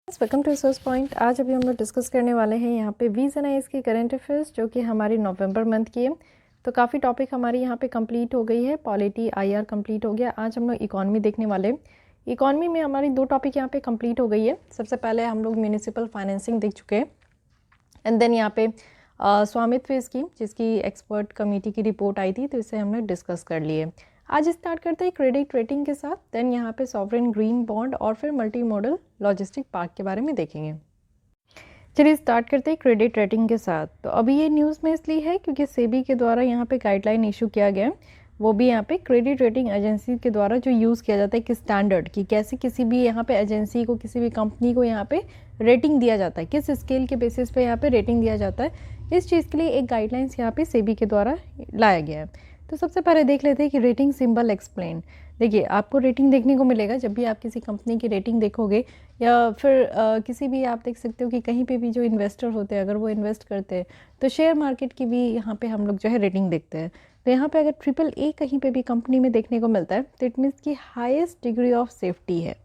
Welcome to resource point. आज अभी हम लोग डिस्कस करने वाले हैं यहाँ पे वीज एन आईज की करंट अफेयर्स जो कि हमारी नवंबर मंथ की है। तो काफ़ी टॉपिक हमारी यहाँ पे कंप्लीट हो गई है। पॉलिटी आईआर कंप्लीट हो गया। आज हम लोग इकॉनमी देखने वाले हैं। इकॉनमी में हमारी दो टॉपिक यहाँ पे कंप्लीट हो गई है। सबसे पहले हम लोग म्यूनिसिपल फाइनेंसिंग देख चुके हैं एंड देन यहाँ पे स्वामित्व स्कीम जिसकी एक्सपर्ट कमेटी की रिपोर्ट आई थी, तो इसे हमने डिस्कस कर लिए। आज स्टार्ट करते हैं क्रेडिट रेटिंग के साथ, देन यहाँ पे सॉवरेन ग्रीन बॉन्ड और फिर मल्टी मॉडल लॉजिस्टिक पार्क के बारे में देखेंगे। चलिए स्टार्ट करते हैं क्रेडिट रेटिंग के साथ। तो अभी ये न्यूज़ में इसलिए है क्योंकि सेबी के द्वारा यहाँ पे गाइडलाइन इशू किया गया है, वो भी यहाँ पे क्रेडिट रेटिंग एजेंसी के द्वारा जो यूज़ किया जाता है कि स्टैंडर्ड कि कैसे किसी भी यहाँ पे एजेंसी को, किसी भी कंपनी को यहाँ पे रेटिंग दिया जाता है, किस स्केल के बेसिस पे यहाँ पे रेटिंग दिया जाता है। इस चीज़ के लिए एक गाइडलाइंस यहाँ पे सेबी के द्वारा लाया गया है। तो सबसे पहले देख लेते हैं कि रेटिंग सिंबल एक्सप्लेन। देखिए, आपको रेटिंग देखने को मिलेगा जब भी आप किसी कंपनी की रेटिंग देखोगे, या फिर किसी भी आप देख सकते हो कि कहीं पे भी जो इन्वेस्टर होते हैं अगर वो इन्वेस्ट करते हैं तो शेयर मार्केट की भी यहाँ पे हम लोग जो है रेटिंग देखते हैं। तो यहाँ पे अगर ट्रिपल ए कहीं पे भी कंपनी में देखने को मिलता है तो इट मीन्स की हाईएस्ट डिग्री ऑफ सेफ्टी है।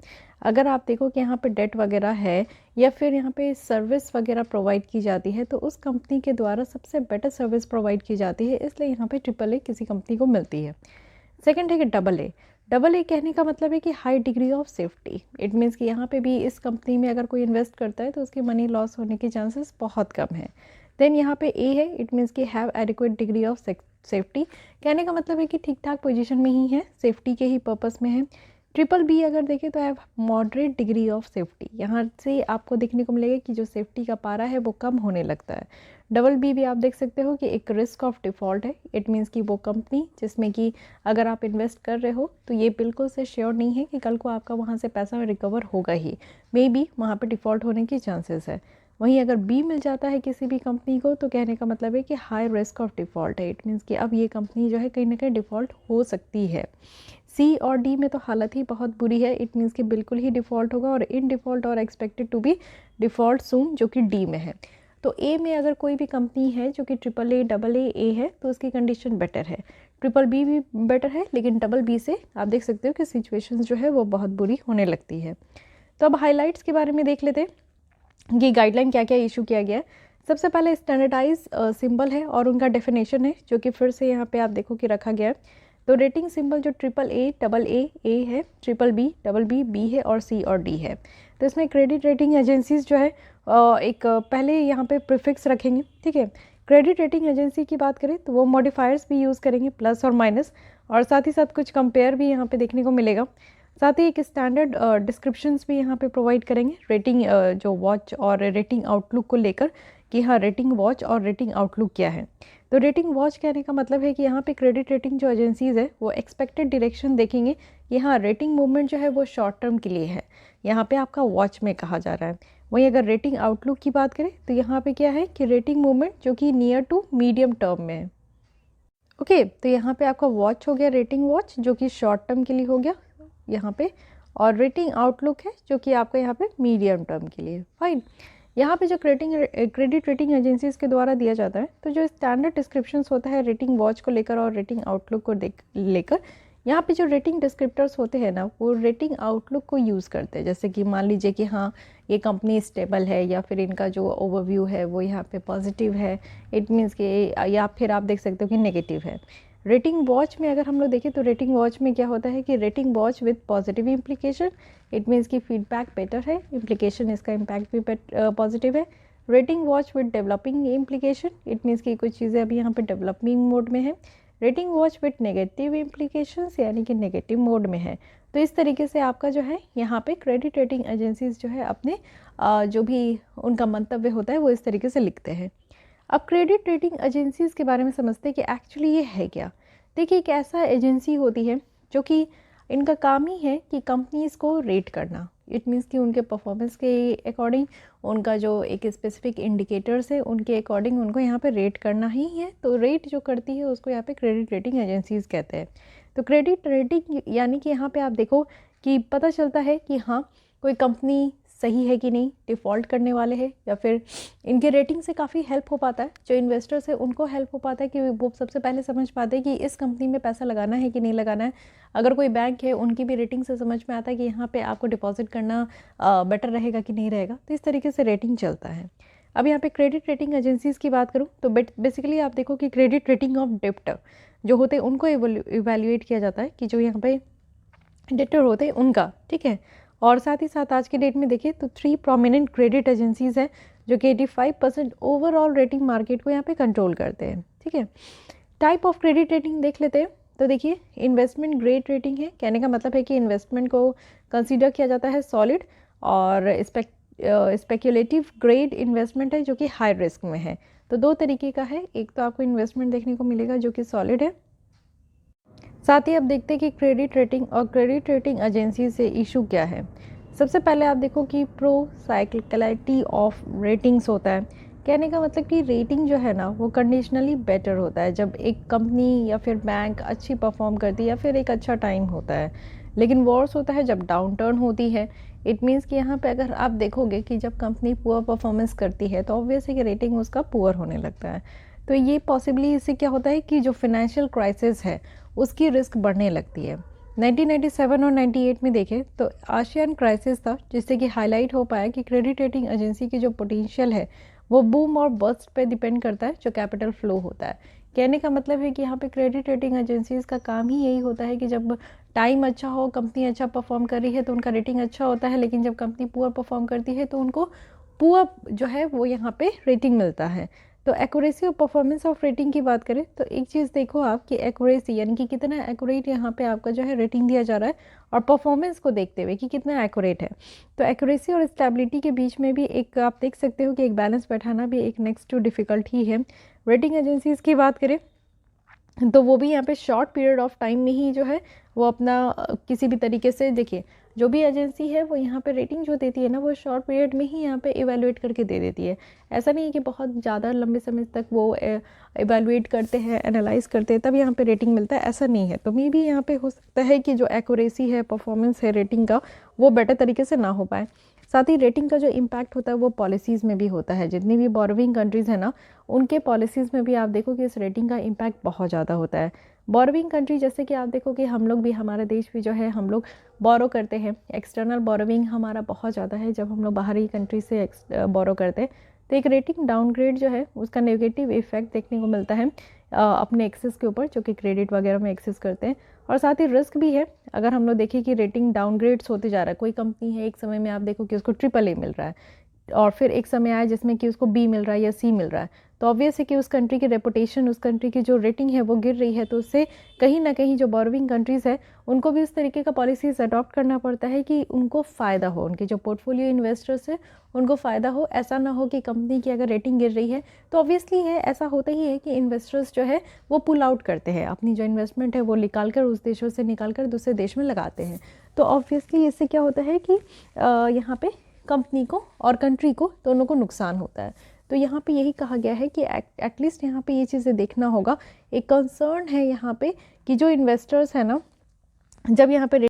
अगर आप देखो कि यहाँ पे डेट वगैरह है या फिर यहाँ पे सर्विस वगैरह प्रोवाइड की जाती है तो उस कंपनी के द्वारा सबसे बेटर सर्विस प्रोवाइड की जाती है, इसलिए यहाँ पे ट्रिपल ए किसी कंपनी को मिलती है। सेकंड है कि डबल ए। डबल ए कहने का मतलब है कि high degree of safety. It means कि यहाँ पे भी इस कंपनी में अगर कोई इन्वेस्ट करता है तो उसकी मनी लॉस होने के चांसेस बहुत कम है। देन यहाँ पे ए है, इट मीन्स कि have adequate degree of safety. कहने का मतलब है कि ठीक ठाक पोजीशन में ही है, सेफ्टी के ही पर्पस में है। ट्रिपल बी अगर देखें तो have moderate degree of safety. यहाँ से आपको देखने को मिलेगा कि जो सेफ्टी का पारा है वो कम होने लगता है। डबल बी भी आप देख सकते हो कि एक रिस्क ऑफ डिफ़ॉल्ट है। इट मीन्स कि वो कंपनी जिसमें कि अगर आप इन्वेस्ट कर रहे हो तो ये बिल्कुल से श्योर नहीं है कि कल को आपका वहाँ से पैसा रिकवर होगा ही, मे बी वहाँ पे डिफ़ॉल्ट होने की चांसेस है। वहीं अगर बी मिल जाता है किसी भी कंपनी को तो कहने का मतलब है कि हाई रिस्क ऑफ डिफ़ॉल्ट है। इट मीन्स कि अब ये कंपनी जो है कहीं ना कहीं डिफ़ॉल्ट हो सकती है। सी और डी में तो हालत ही बहुत बुरी है। इट मीन्स कि बिल्कुल ही डिफ़ॉल्ट होगा और इन डिफ़ॉल्ट और एक्सपेक्टेड टू बी डिफ़ॉल्ट सून, जो कि डी में है। तो ए में अगर कोई भी कंपनी है जो कि ट्रिपल ए डबल ए है तो उसकी कंडीशन बेटर है। ट्रिपल बी भी बेटर है, लेकिन डबल बी से आप देख सकते हो कि सिचुएशंस जो है वो बहुत बुरी होने लगती है। तो अब हाइलाइट्स के बारे में देख लेते हैं कि गाइडलाइन क्या क्या इशू किया गया है। सबसे पहले स्टैंडर्डाइज सिंबल है और उनका डेफिनेशन है जो कि फिर से यहाँ पे आप देखो कि रखा गया है। तो रेटिंग सिंबल जो ट्रिपल ए डबल ए है, ट्रिपल बी डबल बी है और सी और डी है। तो इसमें क्रेडिट रेटिंग एजेंसीज जो है एक पहले यहाँ पे प्रीफिक्स रखेंगे, ठीक है। क्रेडिट रेटिंग एजेंसी की बात करें तो वो मॉडिफायर्स भी यूज़ करेंगे, प्लस और माइनस, और साथ ही साथ कुछ कंपेयर भी यहाँ पे देखने को मिलेगा। साथ ही एक स्टैंडर्ड डिस्क्रिप्शंस भी यहाँ पे प्रोवाइड करेंगे रेटिंग जो वॉच और रेटिंग आउटलुक को लेकर कि हाँ रेटिंग वॉच और रेटिंग आउटलुक क्या है। तो रेटिंग वॉच कहने का मतलब है कि यहाँ पे क्रेडिट रेटिंग जो एजेंसीज़ है वो एक्सपेक्टेड डायरेक्शन देखेंगे कि हाँ रेटिंग मूवमेंट जो है वो शॉर्ट टर्म के लिए है, यहाँ पे आपका वॉच में कहा जा रहा है। वहीं अगर रेटिंग आउटलुक की बात करें तो यहाँ पे क्या है कि रेटिंग मूवमेंट जो कि नियर टू मीडियम टर्म में है। ओके, तो यहाँ पे आपका वॉच हो गया रेटिंग वॉच जो कि शॉर्ट टर्म के लिए हो गया यहाँ पे, और रेटिंग आउटलुक है जो कि आपका यहाँ पे मीडियम टर्म के लिए। फाइन। यहाँ पे जो क्रेडिट रेटिंग एजेंसीज के द्वारा दिया जाता है तो जो स्टैंडर्ड डिस्क्रिप्शंस होता है रेटिंग वॉच को लेकर और रेटिंग आउटलुक को लेकर, यहाँ पे जो रेटिंग डिस्क्रिप्टर्स होते हैं ना वो रेटिंग आउटलुक को यूज़ करते हैं। जैसे कि मान लीजिए कि हाँ ये कंपनी स्टेबल है या फिर इनका जो ओवरव्यू है वो यहाँ पे पॉजिटिव है, इट मीन्स कि, या फिर आप देख सकते हो कि नेगेटिव है। रेटिंग वॉच में अगर हम लोग देखें तो रेटिंग वॉच में क्या होता है कि rating watch with positive implication, it means कि फीडबैक बेटर है, इम्प्लीकेशन इसका इम्पैक्ट भी पॉजिटिव है। Rating watch with developing implication, it means कि कुछ चीज़ें अभी यहाँ पे डेवलपिंग मोड में है। Rating watch with negative implications यानी कि नेगेटिव मोड में है। तो इस तरीके से आपका जो है यहाँ पे क्रेडिट रेटिंग एजेंसीज जो है अपने जो भी उनका मंतव्य होता है वो इस तरीके से लिखते हैं। अब क्रेडिट रेटिंग एजेंसीज के बारे में समझते हैं कि एक्चुअली ये है क्या। देखिए, एक ऐसा एजेंसी होती है जो कि इनका काम ही है कि कंपनीज को रेट करना। इट मीन्स कि उनके परफॉर्मेंस के अकॉर्डिंग, उनका जो एक स्पेसिफिक इंडिकेटर्स है उनके अकॉर्डिंग उनको यहाँ पे रेट करना ही है। तो रेट जो करती है उसको यहाँ पे क्रेडिट रेटिंग एजेंसीज कहते हैं। तो क्रेडिट रेटिंग यानी कि यहाँ पे आप देखो कि पता चलता है कि हाँ कोई कंपनी सही है कि नहीं, डिफ़ॉल्ट करने वाले हैं, या फिर इनके रेटिंग से काफ़ी हेल्प हो पाता है। जो इन्वेस्टर्स है उनको हेल्प हो पाता है कि वो सबसे पहले समझ पाते हैं कि इस कंपनी में पैसा लगाना है कि नहीं लगाना है। अगर कोई बैंक है उनकी भी रेटिंग से समझ में आता है कि यहाँ पे आपको डिपॉजिट करना बेटर रहेगा कि नहीं रहेगा। तो इस तरीके से रेटिंग चलता है। अब यहाँ पे क्रेडिट रेटिंग एजेंसीज़ की बात करूँ तो बेसिकली आप देखो कि क्रेडिट रेटिंग ऑफ डेप्टर जो होते हैं उनको इवेल्युएट किया जाता है कि जो यहाँ पे डेटर होते हैं उनका, ठीक है। और साथ ही साथ आज के डेट में देखिए तो 3 प्रोमिनेंट क्रेडिट एजेंसीज़ हैं जो कि 85% ओवरऑल रेटिंग मार्केट को यहाँ पे कंट्रोल करते हैं, ठीक है। टाइप ऑफ क्रेडिट रेटिंग देख लेते हैं। तो देखिए इन्वेस्टमेंट ग्रेड रेटिंग है, कहने का मतलब है कि इन्वेस्टमेंट को कंसीडर किया जाता है सॉलिड, और स्पेक्युलेटिव ग्रेड इन्वेस्टमेंट है जो कि हाई रिस्क में है। तो 2 तरीके का है, एक तो आपको इन्वेस्टमेंट देखने को मिलेगा जो कि सॉलिड है। साथ ही आप देखते हैं कि क्रेडिट रेटिंग और क्रेडिट रेटिंग एजेंसी से इशू क्या है। सबसे पहले आप देखो कि प्रो साइक्लिकलिटी ऑफ रेटिंग्स होता है, कहने का मतलब कि रेटिंग जो है ना वो कंडीशनली बेटर होता है जब एक कंपनी या फिर बैंक अच्छी परफॉर्म करती है या फिर एक अच्छा टाइम होता है। लेकिन वर्स होता है जब डाउन टर्न होती है। इट मीन्स कि यहाँ पे अगर आप देखोगे कि जब कंपनी पुअर परफॉर्मेंस करती है तो ऑब्वियसली कि रेटिंग उसका पुअर होने लगता है। तो ये पॉसिबली इससे क्या होता है कि जो फाइनेंशियल क्राइसिस है उसकी रिस्क बढ़ने लगती है। 1997 और 98 में देखें तो आशियान क्राइसिस था जिससे कि हाईलाइट हो पाया कि क्रेडिट रेटिंग एजेंसी की जो पोटेंशियल है वो बूम और बस्ट पे डिपेंड करता है जो कैपिटल फ्लो होता है। कहने का मतलब है कि यहाँ पे क्रेडिट रेटिंग एजेंसीज का काम ही यही होता है कि जब टाइम अच्छा हो, कंपनी अच्छा परफॉर्म कर रही है तो उनका रेटिंग अच्छा होता है, लेकिन जब कंपनी पुअर परफॉर्म करती है तो उनको पुअर जो है वो यहाँ पे रेटिंग मिलता है। तो एक्यूरेसी और परफॉर्मेंस ऑफ रेटिंग की बात करें तो एक चीज़ देखो आप कि एक्यूरेसी यानी कि कितना एक्यूरेट यहाँ पे आपका जो है रेटिंग दिया जा रहा है, और परफॉर्मेंस को देखते हुए कि कितना एक्यूरेट है। तो एक्यूरेसी और स्टेबिलिटी के बीच में भी एक आप देख सकते हो कि एक बैलेंस बैठाना भी एक नेक्स्ट टू डिफ़िकल्ट ही है। रेटिंग एजेंसीज़ की बात करें तो वो भी यहाँ पे शॉर्ट पीरियड ऑफ टाइम में ही जो है वो अपना किसी भी तरीके से देखिए, जो भी एजेंसी है वो यहाँ पे रेटिंग जो देती है ना वो शॉर्ट पीरियड में ही यहाँ पे इवेलुएट करके दे देती है। ऐसा नहीं है कि बहुत ज़्यादा लंबे समय तक वो इवेलुएट करते हैं, एनालाइज करते हैं तब यहाँ पे रेटिंग मिलता है, ऐसा नहीं है। तो मे भी यहाँ पे हो सकता है कि जो एक्यूरेसी है, परफॉर्मेंस है रेटिंग का वो बेटर तरीके से ना हो पाए। साथ ही रेटिंग का जो इम्पैक्ट होता है वो पॉलिसीज़ में भी होता है। जितनी भी बोरोविंग कंट्रीज़ हैं ना उनके पॉलिसीज़ में भी आप देखो कि इस रेटिंग का इम्पैक्ट बहुत ज़्यादा होता है। बोरोविंग कंट्री जैसे कि आप देखो कि हम लोग भी, हमारा देश भी जो है हम लोग बोरो करते हैं, एक्सटर्नल बोरोविंग हमारा बहुत ज़्यादा है जब हम लोग बाहरी कंट्री से बोरो करते हैं। तो एक रेटिंग डाउनग्रेड जो है उसका नेगेटिव इफेक्ट देखने को मिलता है अपने एक्सेस के ऊपर, जो कि क्रेडिट वगैरह में एक्सेस करते हैं। और साथ ही रिस्क भी है। अगर हम लोग देखें कि रेटिंग डाउनग्रेड्स होते जा रहा है, कोई कंपनी है एक समय में आप देखो कि उसको ट्रिपल ए मिल रहा है और फिर एक समय आया जिसमें कि उसको बी मिल रहा है या सी मिल रहा है, तो ऑब्वियस है कि उस कंट्री की रेपुटेशन, उस कंट्री की जो रेटिंग है वो गिर रही है। तो उससे कहीं ना कहीं जो बोरोविंग कंट्रीज़ है उनको भी उस तरीके का पॉलिसीज़ अडॉप्ट करना पड़ता है कि उनको फ़ायदा हो, उनके जो पोर्टफोलियो इन्वेस्टर्स है उनको फ़ायदा हो। ऐसा ना हो कि कंपनी की अगर रेटिंग गिर रही है तो ऑब्वियसली है ऐसा होता ही है कि इन्वेस्टर्स जो है वो पुल आउट करते हैं, अपनी जो इन्वेस्टमेंट है वो निकाल कर उस देशों से निकाल कर दूसरे देश में लगाते हैं। तो ऑब्वियसली इससे क्या होता है कि यहाँ पे कंपनी को और कंट्री को दोनों को नुकसान होता है। तो यहाँ पे यही कहा गया है कि एटलीस्ट यहाँ पे ये चीज़ें देखना होगा। एक कंसर्न है यहाँ पे कि जो इन्वेस्टर्स है ना, जब यहाँ पे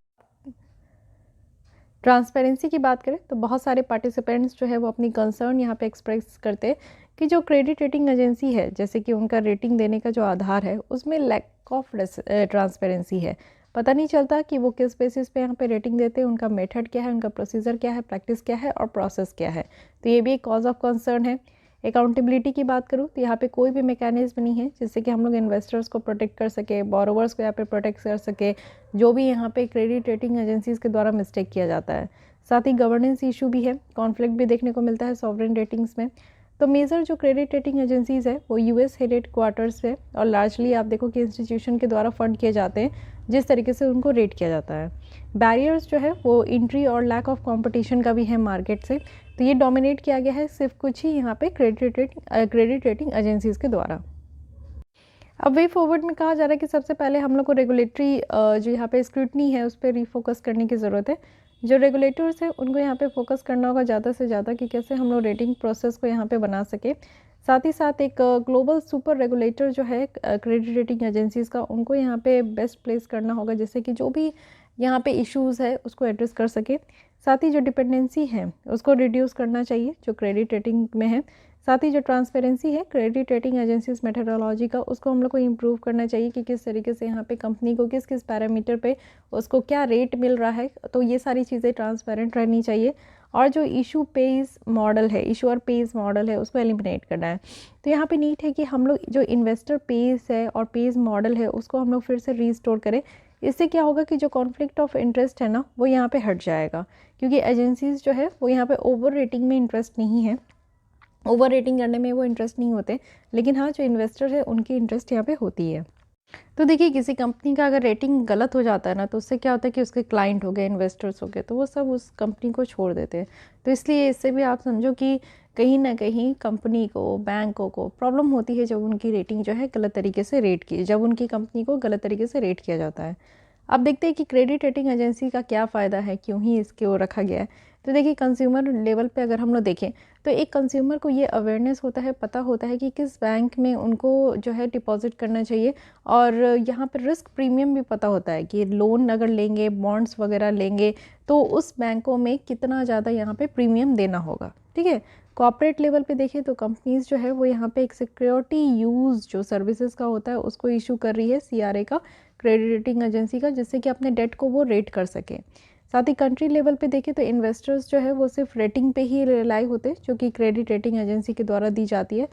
ट्रांसपेरेंसी की बात करें तो बहुत सारे पार्टिसिपेंट्स जो है वो अपनी कंसर्न यहाँ पे एक्सप्रेस करते हैं कि जो क्रेडिट रेटिंग एजेंसी है, जैसे कि उनका रेटिंग देने का जो आधार है उसमें लैक ऑफ ट्रांसपेरेंसी है। पता नहीं चलता कि वो किस बेसिस पे यहाँ पे रेटिंग देते हैं, उनका मेथड क्या है, उनका प्रोसीजर क्या है, प्रैक्टिस क्या है और प्रोसेस क्या है। तो ये भी एक कॉज ऑफ कंसर्न है। अकाउंटेबिलिटी की बात करूँ तो यहाँ पे कोई भी मैकेनिज्म नहीं है जिससे कि हम लोग इन्वेस्टर्स को प्रोटेक्ट कर सके, बोरोवर्स को यहाँ पे प्रोटेक्ट कर सके, जो भी यहाँ पे क्रेडिट रेटिंग एजेंसीज़ के द्वारा मिस्टेक किया जाता है। साथ ही गवर्नेंस इशू भी है, कॉन्फ्लिक्ट भी देखने को मिलता है सॉवरेन रेटिंग्स में। तो मेजर जो क्रेडिट रेटिंग एजेंसीज़ है वो यूएस हेडेड क्वार्टर्स है और लार्जली आप देखो कि इंस्टीट्यूशन के द्वारा फंड किए जाते हैं, जिस तरीके से उनको रेट किया जाता है। बैरियर्स जो है वो एंट्री और लैक ऑफ कंपटीशन का भी है मार्केट से। तो ये डोमिनेट किया गया है सिर्फ कुछ ही यहाँ पे क्रेडिट रेटिंग एजेंसीज़ के द्वारा। अब वे फॉरवर्ड में कहा जा रहा है कि सबसे पहले हम लोग को रेगुलेटरी जो यहाँ पे स्क्रूटनी है उस पर रिफोकस करने की ज़रूरत है। जो रेगुलेटर्स है उनको यहाँ पे फोकस करना होगा ज़्यादा से ज़्यादा कि कैसे हम लोग रेटिंग प्रोसेस को यहाँ पे बना सके। साथ ही साथ एक ग्लोबल सुपर रेगुलेटर जो है क्रेडिट रेटिंग एजेंसीज़ का, उनको यहाँ पे बेस्ट प्लेस करना होगा जिससे कि जो भी यहाँ पे इश्यूज़ है उसको एड्रेस कर सके। साथ ही जो डिपेंडेंसी है उसको रिड्यूस करना चाहिए जो क्रेडिट रेटिंग में है। साथ ही जो ट्रांसपेरेंसी है क्रेडिट रेटिंग एजेंसीज मेथोडोलॉजी का, उसको हम लोग को इम्प्रूव करना चाहिए कि किस तरीके से यहाँ पे कंपनी को किस किस पैरामीटर पे उसको क्या रेट मिल रहा है, तो ये सारी चीज़ें ट्रांसपेरेंट रहनी चाहिए। और जो इशू पेज मॉडल है, इशूअर पेज मॉडल है, उसको एलिमिनेट करना है। तो यहाँ पे नीड है कि हम लोग जो इन्वेस्टर पेज है और पेज मॉडल है उसको हम लोग फिर से रीस्टोर करें। इससे क्या होगा कि जो कॉन्फ्लिक्ट ऑफ इंटरेस्ट है ना वो यहाँ पे हट जाएगा, क्योंकि एजेंसीज जो है वो यहाँ पे ओवर रेटिंग में इंटरेस्ट नहीं है, ओवर रेटिंग करने में वो इंटरेस्ट नहीं होते, लेकिन हाँ जो इन्वेस्टर है उनकी इंटरेस्ट यहाँ पे होती है। तो देखिए किसी कंपनी का अगर रेटिंग गलत हो जाता है ना, तो उससे क्या होता है कि उसके क्लाइंट हो गए, इन्वेस्टर्स हो गए, तो वो सब उस कंपनी को छोड़ देते हैं। तो इसलिए इससे भी आप समझो कि कहीं ना कहीं कंपनी को, बैंकों को प्रॉब्लम होती है जब उनकी रेटिंग जो है गलत तरीके से रेट की, जब उनकी कंपनी को गलत तरीके से रेट किया जाता है। अब देखते हैं कि क्रेडिट रेटिंग एजेंसी का क्या फ़ायदा है, क्यों ही इसके वो रखा गया है। तो देखिए कंज्यूमर लेवल पे अगर हम लोग देखें तो एक कंज्यूमर को ये अवेयरनेस होता है, पता होता है कि किस बैंक में उनको जो है डिपॉजिट करना चाहिए, और यहाँ पर रिस्क प्रीमियम भी पता होता है कि लोन अगर लेंगे, बॉन्ड्स वगैरह लेंगे, तो उस बैंकों में कितना ज़्यादा यहाँ पे प्रीमियम देना होगा। ठीक है, कॉर्पोरेट लेवल पे देखें तो कंपनीज जो है वो यहाँ पे एक सिक्योरिटी यूज़ जो सर्विसेज का होता है उसको इशू कर रही है CRA का, क्रेडिट रेटिंग एजेंसी का, जिससे कि अपने डेट को वो रेट कर सके। साथ ही कंट्री लेवल पे देखें तो इन्वेस्टर्स जो है वो सिर्फ रेटिंग पे ही रिलाई होते हैं जो कि क्रेडिट रेटिंग एजेंसी के द्वारा दी जाती है।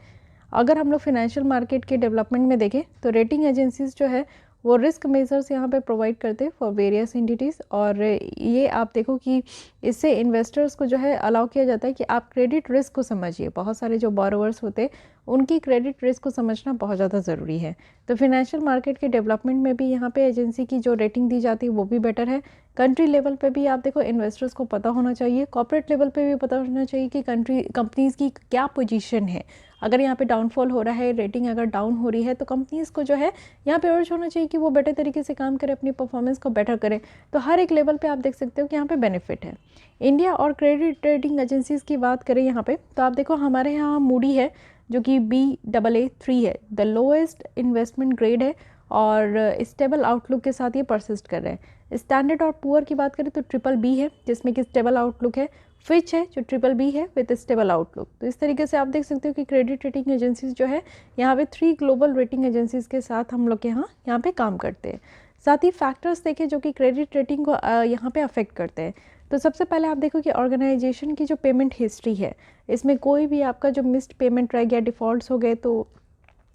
अगर हम लोग फाइनेंशियल मार्केट के डेवलपमेंट में देखें तो रेटिंग एजेंसीज जो है वो रिस्क मेजर्स यहाँ पे प्रोवाइड करते हैं फॉर वेरियस एंटिटीज़, और ये आप देखो कि इससे इन्वेस्टर्स को जो है अलाउ किया जाता है कि आप क्रेडिट रिस्क को समझिए। बहुत सारे जो बोरोवर्स होते हैं उनकी क्रेडिट रिस्क को समझना बहुत ज़्यादा ज़रूरी है। तो फिनेंशियल मार्केट के डेवलपमेंट में भी यहाँ पे एजेंसी की जो रेटिंग दी जाती है वो भी बेटर है। कंट्री लेवल पे भी आप देखो इन्वेस्टर्स को पता होना चाहिए, कॉर्पोरेट लेवल पे भी पता होना चाहिए कि कंपनीज़ की क्या पोजीशन है। अगर यहाँ पे डाउनफॉल हो रहा है, रेटिंग अगर डाउन हो रही है, तो कंपनीज़ को जो है यहाँ पे अर्ज होना चाहिए कि वो बेटर तरीके से काम करें, अपनी परफॉर्मेंस को बेटर करें। तो हर एक लेवल पे आप देख सकते हो कि यहाँ पे बेनिफिट है। इंडिया और क्रेडिट रेटिंग एजेंसीज़ की बात करें यहाँ पे तो आप देखो हमारे यहाँ मूडी है जो कि Baa3 है, द लोएस्ट इन्वेस्टमेंट ग्रेड है, और स्टेबल आउटलुक के साथ ये परसिस्ट कर रहे हैं। स्टैंडर्ड और पुअर की बात करें तो BBB है जिसमें कि स्टेबल आउटलुक है, फिच है जो BBB है विद स्टेबल आउटलुक। तो इस तरीके से आप देख सकते हो कि क्रेडिट रेटिंग एजेंसीज जो है यहाँ पे 3 ग्लोबल रेटिंग एजेंसीज के साथ हम लोग यहाँ पे काम करते हैं। साथ ही फैक्टर्स देखें जो कि क्रेडिट रेटिंग को यहाँ पे अफेक्ट करते हैं। तो सबसे पहले आप देखो कि ऑर्गेनाइजेशन की जो पेमेंट हिस्ट्री है, इसमें कोई भी आपका जो मिस्ड पेमेंट रह गया, डिफ़ॉल्ट्स हो गए, तो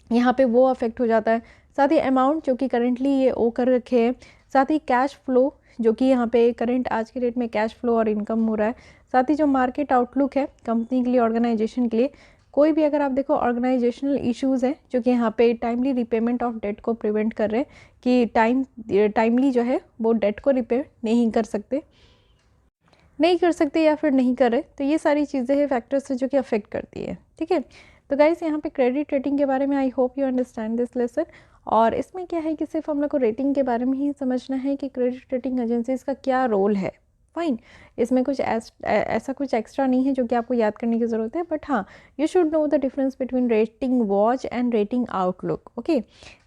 यहाँ पे वो अफेक्ट हो जाता है। साथ ही अमाउंट जो कि करेंटली ये ओ कर रखे हैं, साथ ही कैश फ्लो जो कि यहाँ पे करंट आज के डेट में कैश फ्लो और इनकम हो रहा है, साथ ही जो मार्केट आउटलुक है कंपनी के लिए, ऑर्गेनाइजेशन के लिए, कोई भी अगर आप देखो ऑर्गेनाइजेशनल इश्यूज़ हैं जो कि यहाँ पे टाइमली रिपेमेंट ऑफ डेट को प्रिवेंट कर रहे हैं कि टाइमली जो है वो डेट को रिपे नहीं कर सकते या फिर नहीं कर रहे। तो ये सारी चीज़ें हैं, फैक्टर्स है जो कि अफेक्ट करती है। ठीक है, तो गाइस यहाँ पे क्रेडिट रेटिंग के बारे में आई hope you understand this lesson. और इसमें क्या है कि सिर्फ हम लोग को रेटिंग के बारे में ही समझना है कि क्रेडिट रेटिंग एजेंसीज का क्या रोल है। फाइन, इसमें कुछ ऐसा कुछ एक्स्ट्रा नहीं है जो कि आपको याद करने की ज़रूरत है, बट हाँ you should know the difference between rating watch and rating outlook. Okay,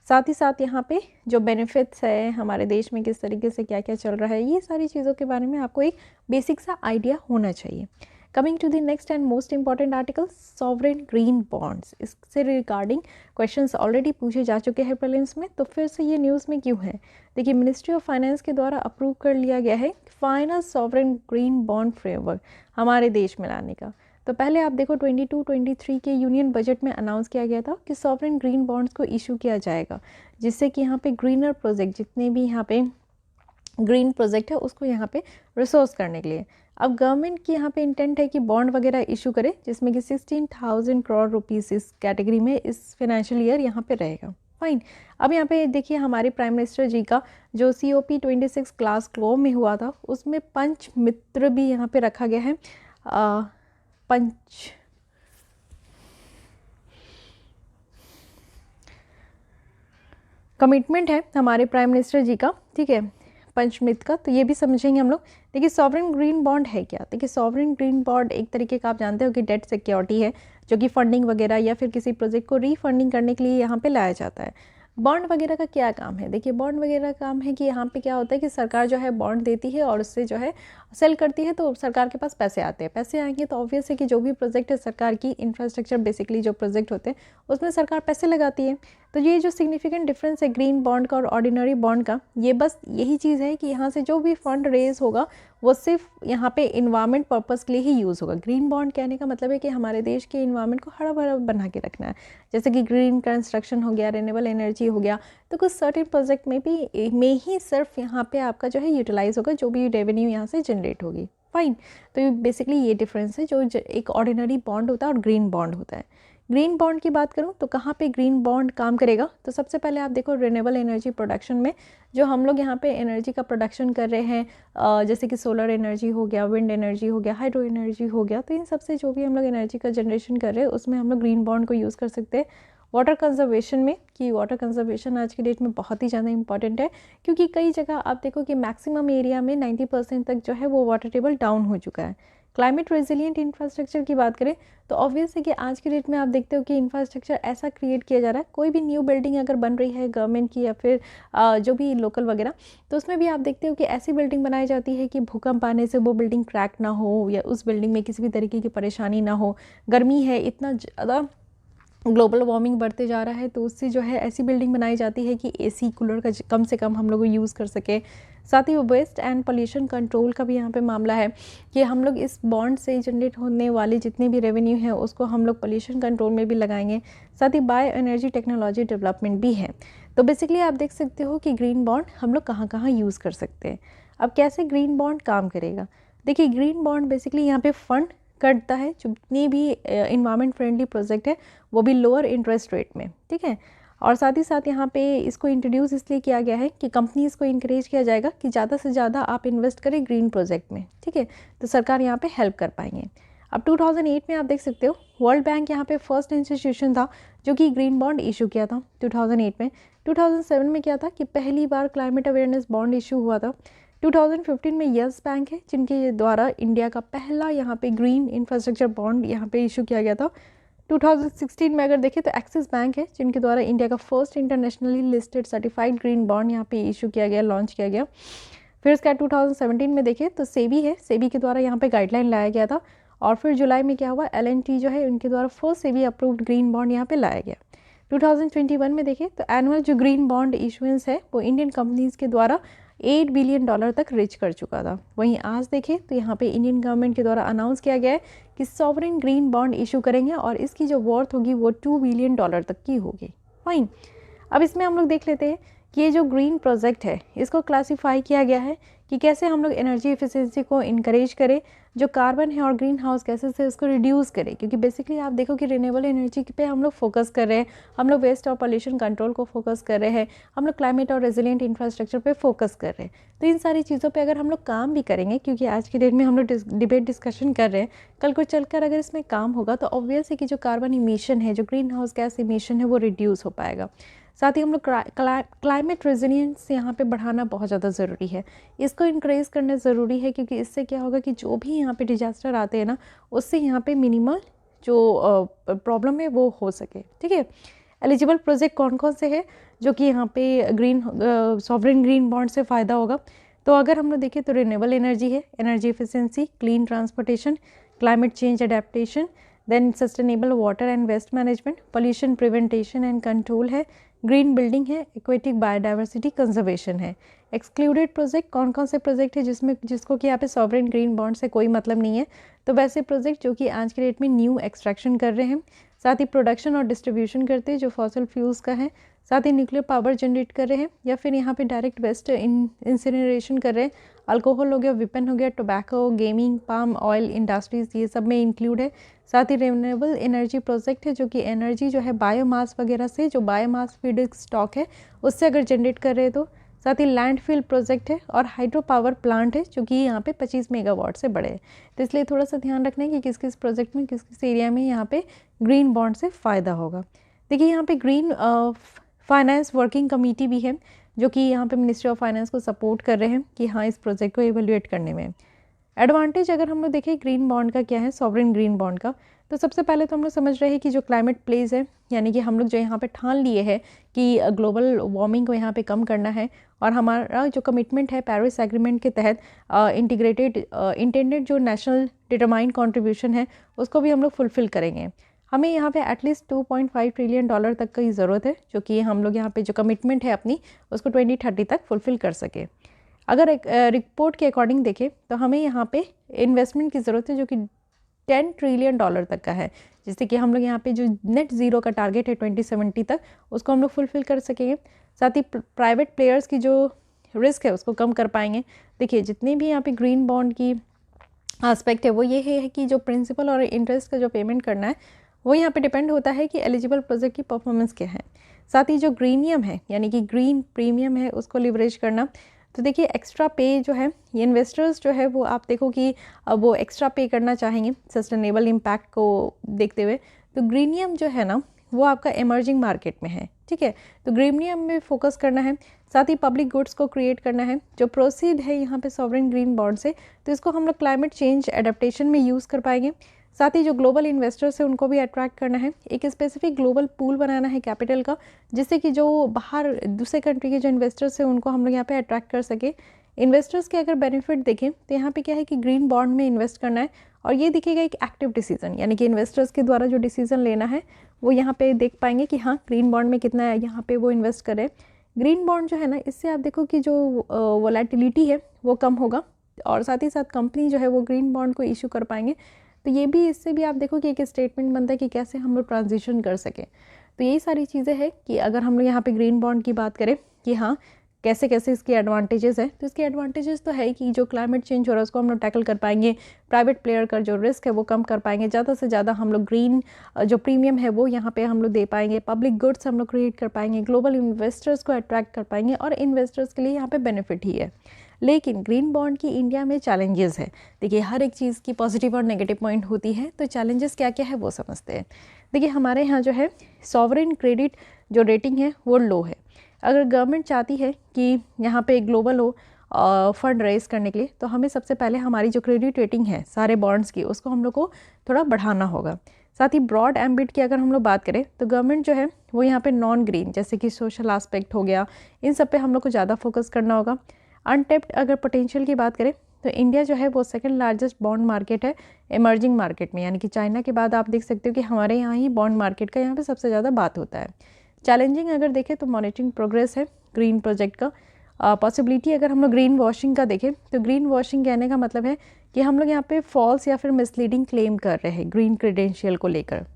साथ ही साथ यहाँ पे जो बेनिफिट्स है हमारे देश में, किस तरीके से क्या क्या चल रहा है, ये सारी चीज़ों के बारे में आपको एक बेसिक सा आइडिया होना चाहिए। Coming to the next and most important article, sovereign green bonds. इससे रिगार्डिंग क्वेश्चंस ऑलरेडी पूछे जा चुके हैं प्रीलिम्स में, तो फिर से ये न्यूज़ में क्यों है। देखिए मिनिस्ट्री ऑफ फाइनेंस के द्वारा अप्रूव कर लिया गया है final sovereign green bond framework हमारे देश में लाने का। तो पहले आप देखो 22-23 के यूनियन बजट में अनाउंस किया गया था कि सॉवरेन ग्रीन बॉन्ड्स को इशू किया जाएगा, जिससे कि यहाँ पे ग्रीनर प्रोजेक्ट, जितने भी यहाँ पे ग्रीन प्रोजेक्ट है उसको यहाँ पे रिसोर्स करने के लिए अब गवर्नमेंट की यहाँ पे इंटेंट है कि बॉन्ड वगैरह इशू करे, जिसमें कि 16,000 करोड़ रुपीस इस कैटेगरी में इस फाइनेंशियल ईयर यहाँ पे रहेगा। फाइन, अब यहाँ पे देखिए हमारे प्राइम मिनिस्टर जी का जो COP 26 क्लास क्लो में हुआ था, उसमें पंच मित्र भी यहाँ पे रखा गया है। पंच कमिटमेंट है हमारे प्राइम मिनिस्टर जी का, ठीक है, पंचमित का, तो ये भी समझेंगे हम लोग। देखिए सॉवरेन ग्रीन बॉन्ड है क्या। देखिए सॉवरेन ग्रीन बॉन्ड एक तरीके का आप जानते हो कि डेट सिक्योरिटी है जो कि फंडिंग वगैरह या फिर किसी प्रोजेक्ट को रीफंडिंग करने के लिए यहाँ पे लाया जाता है। बॉन्ड वगैरह का क्या काम है? देखिए बॉन्ड वगैरह का काम है कि यहाँ पे क्या होता है कि सरकार जो है बॉन्ड देती है और उससे जो है सेल करती है, तो सरकार के पास पैसे आते हैं। पैसे आएंगे तो ऑब्वियस है कि जो भी प्रोजेक्ट है सरकार की, इंफ्रास्ट्रक्चर बेसिकली जो प्रोजेक्ट होते हैं उसमें सरकार पैसे लगाती है। तो ये जो सिग्निफिकेंट डिफरेंस है ग्रीन बॉन्ड का और ऑर्डिनरी बॉन्ड का, ये बस यही चीज़ है कि यहाँ से जो भी फंड रेज होगा वो सिर्फ यहाँ पे इन्वायरमेंट पर्पज़ के लिए ही यूज़ होगा। ग्रीन बॉन्ड कहने का मतलब है कि हमारे देश के इन्वायरमेंट को हरा भरा बना के रखना है, जैसे कि ग्रीन कंस्ट्रक्शन हो गया, रिन्यूएबल एनर्जी हो गया। तो कुछ सर्टेन प्रोजेक्ट में ही सिर्फ यहाँ पे आपका जो है यूटिलाइज होगा, जो भी रेवेन्यू यहाँ से जनरेट होगी। फाइन। तो बेसिकली ये डिफरेंस है जो एक ऑर्डिनरी बॉन्ड होता है और ग्रीन बॉन्ड होता है। ग्रीन बॉन्ड की बात करूं तो कहाँ पे ग्रीन बॉन्ड काम करेगा, तो सबसे पहले आप देखो रिन्यूएबल एनर्जी प्रोडक्शन में, जो हम लोग यहाँ पे एनर्जी का प्रोडक्शन कर रहे हैं, जैसे कि सोलर एनर्जी हो गया, विंड एनर्जी हो गया, हाइड्रो एनर्जी हो गया, तो इन सबसे जो भी हम लोग एनर्जी का जनरेशन कर रहे हैं उसमें हम लोग ग्रीन बॉन्ड को यूज़ कर सकते हैं। वाटर कंजर्वेशन में, कि वाटर कंजर्वेशन आज की डेट में बहुत ही ज़्यादा इंपॉर्टेंट है, क्योंकि कई जगह आप देखो कि मैक्सिमम एरिया में 90% तक जो है वो वाटर टेबल डाउन हो चुका है। क्लाइमेट रेजिलिएंट इंफ्रास्ट्रक्चर की बात करें तो ऑब्वियस है कि आज की डेट में आप देखते हो कि इंफ्रास्ट्रक्चर ऐसा क्रिएट किया जा रहा है, कोई भी न्यू बिल्डिंग अगर बन रही है गवर्नमेंट की या फिर जो भी लोकल वगैरह, तो उसमें भी आप देखते हो कि ऐसी बिल्डिंग बनाई जाती है कि भूकंप आने से वो बिल्डिंग क्रैक ना हो या उस बिल्डिंग में किसी भी तरीके की परेशानी ना हो। गर्मी है, इतना ज़्यादा ग्लोबल वार्मिंग बढ़ते जा रहा है, तो उससे जो है ऐसी बिल्डिंग बनाई जाती है कि एसी कूलर का कम से कम हम लोग यूज़ कर सके। साथ ही वेस्ट एंड पोल्यूशन कंट्रोल का भी यहाँ पे मामला है कि हम लोग इस बॉन्ड से जनरेट होने वाली जितनी भी रेवेन्यू है उसको हम लोग पोल्यूशन कंट्रोल में भी लगाएंगे। साथ ही बायो एनर्जी टेक्नोलॉजी डेवलपमेंट भी है। तो बेसिकली आप देख सकते हो कि ग्रीन बॉन्ड हम लोग कहाँ कहाँ यूज़ कर सकते हैं। अब कैसे ग्रीन बॉन्ड काम करेगा, देखिए ग्रीन बॉन्ड बेसिकली यहाँ पे फंड करता है जितनी भी इन्वायरमेंट फ्रेंडली प्रोजेक्ट है, वो भी लोअर इंटरेस्ट रेट में, ठीक है। और साथ ही साथ यहाँ पे इसको इंट्रोड्यूस इसलिए किया गया है कि कंपनीज़ को इंकरेज किया जाएगा कि ज़्यादा से ज़्यादा आप इन्वेस्ट करें ग्रीन प्रोजेक्ट में, ठीक है। तो सरकार यहाँ पे हेल्प कर पाएंगे। अब 2008 में आप देख सकते हो वर्ल्ड बैंक यहाँ पे फर्स्ट इंस्टीट्यूशन था जो कि ग्रीन बॉन्ड इशू किया था 2008 में। 2007 में क्या था कि पहली बार क्लाइमेट अवेयरनेस बॉन्ड इशू हुआ था। 2015 में यस बैंक है जिनके द्वारा इंडिया का पहला यहाँ पे ग्रीन इंफ्रास्ट्रक्चर बॉन्ड यहाँ पे इशू किया गया था। 2016 में अगर देखें तो एक्सिस बैंक है जिनके द्वारा इंडिया का first internationally listed certified green bond यहाँ पे इशू किया गया, लॉन्च किया गया। फिर इसका 2017 में देखें तो सेबी है, सेबी के द्वारा यहाँ पे गाइडलाइन लाया गया था। और फिर जुलाई में क्या हुआ, L&T जो है उनके द्वारा first SEBI approved green bond यहाँ पे लाया गया। 2021 में देखें तो एनुअल जो ग्रीन बॉन्ड इशुएंस है वो इंडियन कंपनीज़ के द्वारा $8 बिलियन तक रीच कर चुका था। वहीं आज देखें तो यहाँ पे इंडियन गवर्नमेंट के द्वारा अनाउंस किया गया है कि सॉवरेन ग्रीन बॉन्ड इशू करेंगे और इसकी जो वर्थ होगी वो $2 बिलियन तक की होगी। फाइन। अब इसमें हम लोग देख लेते हैं कि ये जो ग्रीन प्रोजेक्ट है इसको क्लासीफाई किया गया है कि कैसे हम लोग एनर्जी एफिशिएंसी को इनकरेज करें, जो कार्बन है और ग्रीन हाउस गैसेस है उसको रिड्यूस करें, क्योंकि बेसिकली आप देखो कि रिन्यूएबल एनर्जी पे हम लोग फोकस कर रहे हैं, हम लोग वेस्ट और पॉल्यूशन कंट्रोल को फोकस कर रहे हैं, हम लोग क्लाइमेट और रेजिलिएंट इंफ्रास्ट्रक्चर पे फोकस कर रहे हैं। तो इन सारी चीज़ों पे अगर हम लोग काम भी करेंगे, क्योंकि आज की डेट में हम लोग डिबेट डिस्कशन कर रहे हैं, कल को चलकर अगर इसमें काम होगा तो ऑब्वियस है कि जो कार्बन इमिशन है, जो ग्रीन हाउस गैस इमिशन है वो रिड्यूस हो पाएगा। साथ ही हम लोग क्लाइमेट रेजिलियंस यहाँ पे बढ़ाना बहुत ज़्यादा ज़रूरी है, इसको इंक्रेज करना ज़रूरी है, क्योंकि इससे क्या होगा कि जो भी यहाँ पे डिजास्टर आते हैं ना उससे यहाँ पे मिनिमल जो प्रॉब्लम है वो हो सके, ठीक है। एलिजिबल प्रोजेक्ट कौन कौन से हैं जो कि यहाँ पे ग्रीन सॉवरेन ग्रीन बॉन्ड से फ़ायदा होगा, तो अगर हम लोग देखें तो रिन्यूएबल एनर्जी है, energy efficiency, clean transportation, climate change adaptation, then sustainable water and waste management, pollution prevention and control है, ग्रीन बिल्डिंग है, एक्वेटिक बायोडाइवर्सिटी कंजर्वेशन है। एक्सक्लूडेड प्रोजेक्ट कौन कौन से प्रोजेक्ट है जिसको कि यहाँ पे सॉवरेन ग्रीन बॉन्ड से कोई मतलब नहीं है, तो वैसे प्रोजेक्ट जो कि आज के डेट में न्यू एक्सट्रैक्शन कर रहे हैं, साथ ही प्रोडक्शन और डिस्ट्रीब्यूशन करते हैं जो फॉसिल फ्यूल्स का है, साथ ही न्यूक्लियर पावर जनरेट कर रहे हैं या फिर यहाँ पे डायरेक्ट वेस्ट इंसिनरेशन कर रहे हैं, अल्कोहल हो गया, वेपन हो गया, tobacco, gaming, palm oil industries ये सब में इंक्लूड है। साथ ही रिन्यूएबल एनर्जी प्रोजेक्ट है जो कि एनर्जी जो है बायोमास वगैरह से, जो बायोमास फीड स्टॉक है उससे अगर जनरेट कर रहे हैं तो। साथ ही लैंडफिल प्रोजेक्ट है और हाइड्रो पावर प्लांट है जो कि यहाँ पे 25 मेगावाट से बड़े है। तो इसलिए थोड़ा सा ध्यान रखना है कि किस किस प्रोजेक्ट में किस किस एरिया में यहाँ पे ग्रीन बॉन्ड से फ़ायदा होगा। देखिए यहाँ पे ग्रीन फाइनेंस वर्किंग कमेटी भी है जो कि यहाँ पे मिनिस्ट्री ऑफ फाइनेंस को सपोर्ट कर रहे हैं कि हाँ इस प्रोजेक्ट को एवेल्युएट करने में। एडवांटेज अगर हम लोग देखें ग्रीन बॉन्ड का क्या है, सॉवरेन ग्रीन बॉन्ड का, तो सबसे पहले तो हम लोग समझ रहे हैं कि जो क्लाइमेट प्लेज है, यानी कि हम लोग जो यहाँ पे ठान लिए हैं कि ग्लोबल वार्मिंग को यहाँ पे कम करना है, और हमारा जो कमिटमेंट है पेरिस एग्रीमेंट के तहत इंटीग्रेटेड इंटेंडेड जो नेशनल डिटरमाइंड कंट्रीब्यूशन है उसको भी हम लोग फुलफ़िल करेंगे। हमें यहाँ पे एटलीस्ट $2.5 ट्रिलियन तक की ज़रूरत है, जो कि हम लोग यहाँ पे जो कमिटमेंट है अपनी उसको 2030 तक फुलफ़िल कर सके। अगर एक रिपोर्ट के अकॉर्डिंग देखें तो हमें यहाँ पे इन्वेस्टमेंट की ज़रूरत है जो कि $10 ट्रिलियन तक का है, जिससे कि हम लोग यहाँ पे जो नेट ज़ीरो का टारगेट है 2070 तक उसको हम लोग फुलफ़िल कर सकेंगे। साथ ही प्राइवेट प्लेयर्स की जो रिस्क है उसको कम कर पाएंगे। देखिए जितनी भी यहाँ पे ग्रीन बॉन्ड की आस्पेक्ट है वो ये है कि जो प्रिंसिपल और इंटरेस्ट का जो पेमेंट करना है वो यहाँ पे डिपेंड होता है कि एलिजिबल प्रोजेक्ट की परफॉर्मेंस क्या है। साथ ही जो ग्रीनियम है यानी कि ग्रीन प्रीमियम है उसको लिवरेज करना। तो देखिए एक्स्ट्रा पे जो है ये इन्वेस्टर्स जो है वो आप देखो कि वो एक्स्ट्रा पे करना चाहेंगे सस्टेनेबल इम्पैक्ट को देखते हुए। तो ग्रीनियम जो है ना वो आपका इमर्जिंग मार्केट में है, ठीक है, तो ग्रीनियम में फोकस करना है। साथ ही पब्लिक गुड्स को क्रिएट करना है। जो प्रोसीड है यहाँ पे सॉवरेन ग्रीन बॉन्ड से, तो इसको हम लोग क्लाइमेट चेंज एडेप्टेशन में यूज़ कर पाएंगे। साथ ही जो ग्लोबल इन्वेस्टर्स है उनको भी अट्रैक्ट करना है, एक स्पेसिफिक ग्लोबल पूल बनाना है कैपिटल का, जिससे कि जो बाहर दूसरे कंट्री के जो इन्वेस्टर्स हैं उनको हम लोग यहाँ पे अट्रैक्ट कर सके। इन्वेस्टर्स के अगर बेनिफिट देखें तो यहाँ पे क्या है कि ग्रीन बॉन्ड में इन्वेस्ट करना है, और ये दिखेगा एक एक्टिव डिसीजन, यानी कि इन्वेस्टर्स के द्वारा जो डिसीजन लेना है वो यहाँ पे देख पाएंगे कि हाँ ग्रीन बॉन्ड में कितना है यहाँ पे वो इन्वेस्ट करें। ग्रीन बॉन्ड जो है ना इससे आप देखो कि जो वोलेटिलिटी है वो कम होगा, और साथ ही साथ कंपनी जो है वो ग्रीन बॉन्ड को इशू कर पाएंगे। तो ये भी इससे भी आप देखो कि एक स्टेटमेंट बनता है कि कैसे हम लोग ट्रांजिशन कर सकें। तो यही सारी चीज़ें हैं कि अगर हम लोग यहाँ पे ग्रीन बॉन्ड की बात करें कि हाँ कैसे कैसे इसके एडवांटेजेस हैं, तो इसके एडवांटेजेस तो है कि जो क्लाइमेट चेंज हो रहा है उसको हम लोग टैकल कर पाएंगे, प्राइवेट प्लेयर का जो रिस्क है वो कम कर पाएंगे, ज़्यादा से ज़्यादा हम लोग ग्रीन जो प्रीमियम है वो यहाँ पे हम लोग दे पाएंगे, पब्लिक गुड्स हम लोग क्रिएट कर पाएंगे, ग्लोबल इन्वेस्टर्स को अट्रैक्ट कर पाएंगे, और इन्वेस्टर्स के लिए यहाँ पे बेनिफिट ही है। लेकिन ग्रीन बॉन्ड की इंडिया में चैलेंजेस है। देखिए हर एक चीज़ की पॉजिटिव और नेगेटिव पॉइंट होती है, तो चैलेंजेस क्या क्या है वो समझते हैं। देखिए हमारे यहाँ जो है सॉवरेन क्रेडिट जो रेटिंग है वो लो है। अगर गवर्नमेंट चाहती है कि यहाँ पे ग्लोबल हो फंड रेज करने के लिए, तो हमें सबसे पहले हमारी जो क्रेडिट रेटिंग है सारे बॉन्ड्स की उसको हम लोग को थोड़ा बढ़ाना होगा। साथ ही ब्रॉड एम्बिट की अगर हम लोग बात करें तो गवर्नमेंट जो है वो यहाँ पे नॉन ग्रीन जैसे कि सोशल एस्पेक्ट हो गया, इन सब पे हम लोग को ज़्यादा फोकस करना होगा। अनटेप्ड अगर पोटेंशियल की बात करें तो इंडिया जो है वो सेकंड लार्जेस्ट बॉन्ड मार्केट है इमर्जिंग मार्केट में, यानी कि चाइना के बाद आप देख सकते हो कि हमारे यहाँ ही बॉन्ड मार्केट का यहाँ पे सबसे ज़्यादा बात होता है। चैलेंजिंग अगर देखें तो मॉनिटरिंग प्रोग्रेस है ग्रीन प्रोजेक्ट का। पॉसिबिलिटी अगर हम लोग ग्रीन वॉशिंग का देखें तो ग्रीन वॉशिंग कहने का मतलब है कि हम लोग यहाँ पे फॉल्स या फिर मिसलीडिंग क्लेम कर रहे हैं ग्रीन क्रेडेंशियल को लेकर।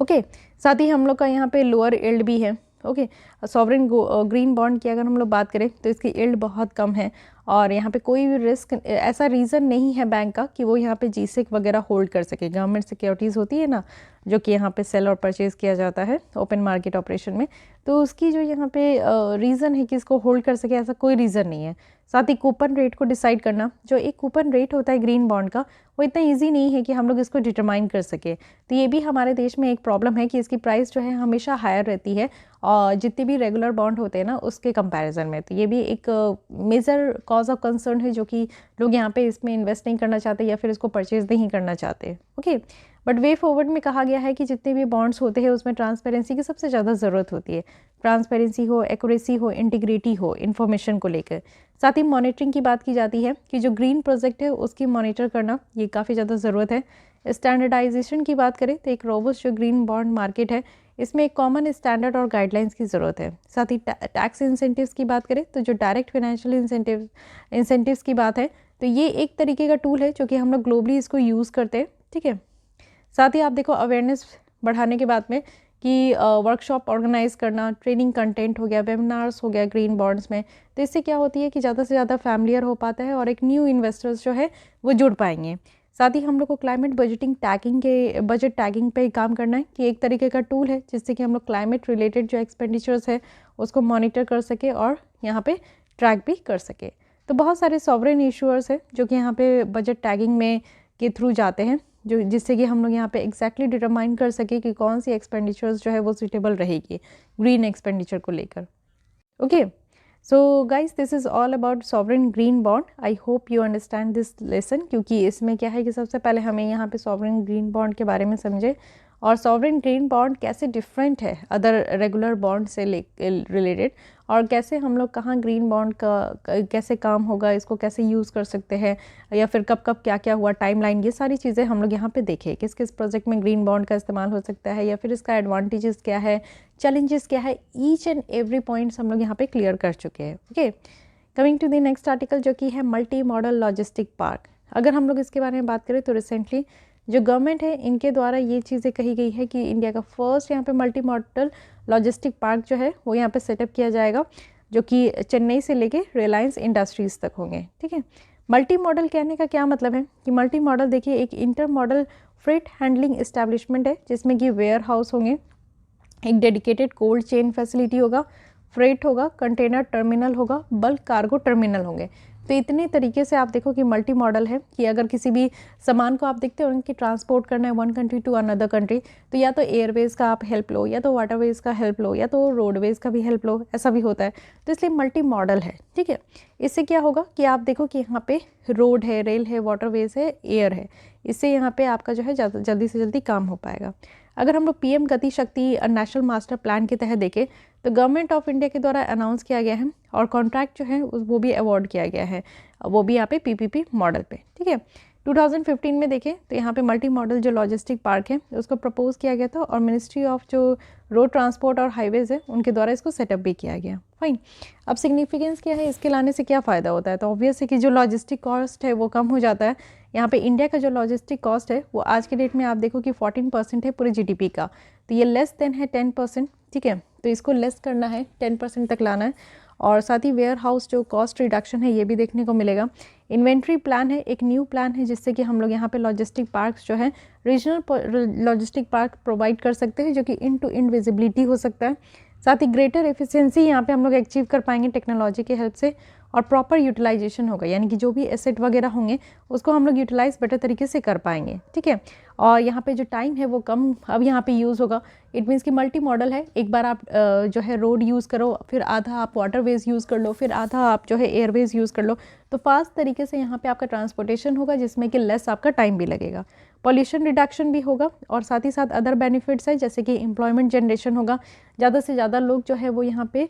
ओके, साथ ही हम लोग का यहाँ पे लोअर यील्ड भी है। ओके, सॉवरेन ग्रीन बॉन्ड की अगर हम लोग बात करें तो इसकी यील्ड बहुत कम है, और यहाँ पे कोई भी रिस्क ऐसा रीज़न नहीं है बैंक का कि वो यहाँ पे जीसेक वगैरह होल्ड कर सके। गवर्नमेंट सिक्योरिटीज़ होती है ना जो कि यहाँ पे सेल और परचेज़ किया जाता है ओपन मार्केट ऑपरेशन में, तो उसकी जो यहाँ पे रीज़न है कि इसको होल्ड कर सके ऐसा कोई रीज़न नहीं है। साथ ही कूपन रेट को डिसाइड करना, जो एक कूपन रेट होता है ग्रीन बॉन्ड का वो इतना ईजी नहीं है कि हम लोग इसको डिटरमाइन कर सके। तो ये भी हमारे देश में एक प्रॉब्लम है कि इसकी प्राइस जो है हमेशा हायर रहती है और जितने भी रेगुलर बॉन्ड होते हैं ना उसके कंपैरिजन में। तो ये भी एक मेजर कॉज ऑफ कंसर्न है जो कि लोग यहाँ पे इसमें इन्वेस्ट नहीं करना चाहते या फिर इसको परचेज नहीं करना चाहते। ओके, बट वे फॉरवर्ड में कहा गया है कि जितने भी बॉन्ड्स होते हैं उसमें ट्रांसपेरेंसी की सबसे ज़्यादा ज़रूरत होती है। ट्रांसपेरेंसी हो, एक्यूरेसी हो, इंटीग्रिटी हो इन्फॉर्मेशन को लेकर। साथ ही मॉनिटरिंग की बात की जाती है कि जो ग्रीन प्रोजेक्ट है उसकी मॉनिटर करना ये काफ़ी ज़्यादा ज़रूरत है। स्टैंडर्डाइजेशन की बात करें तो एक रोबस्ट जो ग्रीन बॉन्ड मार्केट है इसमें एक कॉमन स्टैंडर्ड और गाइडलाइंस की ज़रूरत है। साथ ही टैक्स इंसेंटिव्स की बात करें तो जो डायरेक्ट फाइनेंशियल इंसेंटिव्स की बात है तो ये एक तरीके का टूल है जो कि हम लोग ग्लोबली इसको यूज़ करते हैं। ठीक है, साथ ही आप देखो अवेयरनेस बढ़ाने के बाद में कि वर्कशॉप ऑर्गेनाइज करना, ट्रेनिंग कंटेंट हो गया, वेबिनार्स हो गया ग्रीन बॉन्ड्स में, तो इससे क्या होती है कि ज़्यादा से ज़्यादा फैमिलियर हो पाता है और एक न्यू इन्वेस्टर्स जो है वो जुड़ पाएंगे। साथ ही हम लोग को क्लाइमेट बजट टैगिंग पे काम करना है कि एक तरीके का टूल है जिससे कि हम लोग क्लाइमेट रिलेटेड जो एक्सपेंडिचर्स है उसको मॉनिटर कर सके और यहाँ पे ट्रैक भी कर सके। तो बहुत सारे सॉवरेन इशूअर्स हैं जो कि यहाँ पे बजट टैगिंग में के थ्रू जाते हैं, जो जिससे कि हम लोग यहाँ पे एग्जैक्टली डिटरमाइन कर सके कि कौन सी एक्सपेंडिचर्स जो है वो सूटेबल रहेगी ग्रीन एक्सपेंडिचर को लेकर। Okay, so guys this is all about sovereign green bond. I hope you understand this lesson, क्योंकि इसमें क्या है कि सबसे पहले हमें यहाँ पे सॉवरेन ग्रीन बॉन्ड के बारे में समझे और सॉवरेन ग्रीन बॉन्ड कैसे डिफरेंट है अदर रेगुलर बॉन्ड से रिलेटेड, और कैसे हम लोग कहाँ ग्रीन बॉन्ड का कैसे काम होगा, इसको कैसे यूज़ कर सकते हैं, या फिर कब कब क्या क्या हुआ, टाइमलाइन, ये सारी चीज़ें हम लोग यहाँ पे देखें। किस किस प्रोजेक्ट में ग्रीन बॉन्ड का इस्तेमाल हो सकता है, या फिर इसका एडवांटेजेस क्या है, चैलेंजेस क्या है, ईच एंड एवरी पॉइंट्स हम लोग यहाँ पे क्लियर कर चुके हैं। Okay, coming to the next article जो कि है मल्टी मॉडल लॉजिस्टिक पार्क। अगर हम लोग इसके बारे में बात करें तो रिसेंटली जो गवर्नमेंट है इनके द्वारा ये चीज़ें कही गई है कि इंडिया का फर्स्ट यहाँ पे मल्टी मॉडल लॉजिस्टिक पार्क जो है वो यहाँ पे सेटअप किया जाएगा, जो कि चेन्नई से लेके रिलायंस इंडस्ट्रीज़ तक होंगे। ठीक है, मल्टी मॉडल कहने का क्या मतलब है कि मल्टी मॉडल देखिए एक inter model freight handling establishment है, जिसमें कि वेयर हाउस होंगे, एक डेडिकेटेड कोल्ड चेन फैसिलिटी होगा, फ्रेट होगा, कंटेनर टर्मिनल होगा, बल्क कार्गो टर्मिनल होंगे। तो इतने तरीके से आप देखो कि मल्टी मॉडल है कि अगर किसी भी सामान को आप देखते हो उनकी ट्रांसपोर्ट करना है one country to another country, तो या तो एयरवेज का आप हेल्प लो, या तो वाटरवेज का हेल्प लो, या तो रोडवेज का भी हेल्प लो, ऐसा भी होता है। तो इसलिए मल्टी मॉडल है। ठीक है, इससे क्या होगा कि आप देखो कि यहाँ पे रोड है, रेल है, वाटरवेज है, एयर है, इससे यहाँ पे आपका जो है जल्दी से जल्दी काम हो पाएगा। अगर हम लोग पीएम गति शक्ति नेशनल मास्टर प्लान के तहत देखें तो गवर्नमेंट ऑफ इंडिया के द्वारा अनाउंस किया गया है और कॉन्ट्रैक्ट जो है वो भी अवार्ड किया गया है, वो भी यहाँ पे पीपीपी मॉडल पे। ठीक है, 2015 में देखें तो यहाँ पे मल्टी मॉडल जो लॉजिस्टिक पार्क है उसको प्रपोज किया गया था और मिनिस्ट्री ऑफ जो रोड ट्रांसपोर्ट और हाईवेज है उनके द्वारा इसको सेटअप भी किया गया। फाइन, अब सिग्निफिकेंस क्या है, इसके लाने से क्या फ़ायदा होता है, तो ऑब्वियस है कि जो लॉजिस्टिक कॉस्ट है वो कम हो जाता है। यहाँ पे इंडिया का जो लॉजिस्टिक कॉस्ट है वो आज के डेट में आप देखो कि 14% है पूरे जीडीपी का, तो ये लेस देन है 10%। ठीक है, तो इसको लेस करना है, 10% तक लाना है। और साथ ही वेयर हाउस जो कॉस्ट रिडक्शन है ये भी देखने को मिलेगा। इन्वेंट्री प्लान है, एक न्यू प्लान है जिससे कि हम लोग यहाँ पे लॉजिस्टिक पार्क्स जो है रीजनल लॉजिस्टिक पार्क प्रोवाइड कर सकते हैं, जो कि इन टू इन विजिबिलिटी हो सकता है। साथ ही ग्रेटर एफिशिएंसी यहाँ पे हम लोग अचीव कर पाएंगे टेक्नोलॉजी के हेल्प से, और प्रॉपर यूटिलाइजेशन होगा, यानी कि जो भी एसेट वगैरह होंगे उसको हम लोग यूटिलाइज बेटर तरीके से कर पाएंगे। ठीक है, और यहाँ पे जो टाइम है वो कम अब यहाँ पे यूज़ होगा। इट मीन्स कि मल्टी मॉडल है, एक बार आप जो है रोड यूज़ करो, फिर आधा आप वाटरवेज यूज़ कर लो, फिर आधा आप जो है एयरवेज यूज़ कर लो, तो फास्ट तरीके से यहाँ पे आपका ट्रांसपोर्टेशन होगा, जिसमें कि लेस आपका टाइम भी लगेगा, पॉल्यूशन रिडक्शन भी होगा, और साथ ही साथ अदर बेनिफिट्स है जैसे कि एम्प्लॉयमेंट जनरेशन होगा, ज़्यादा से ज़्यादा लोग जो है वो यहाँ पे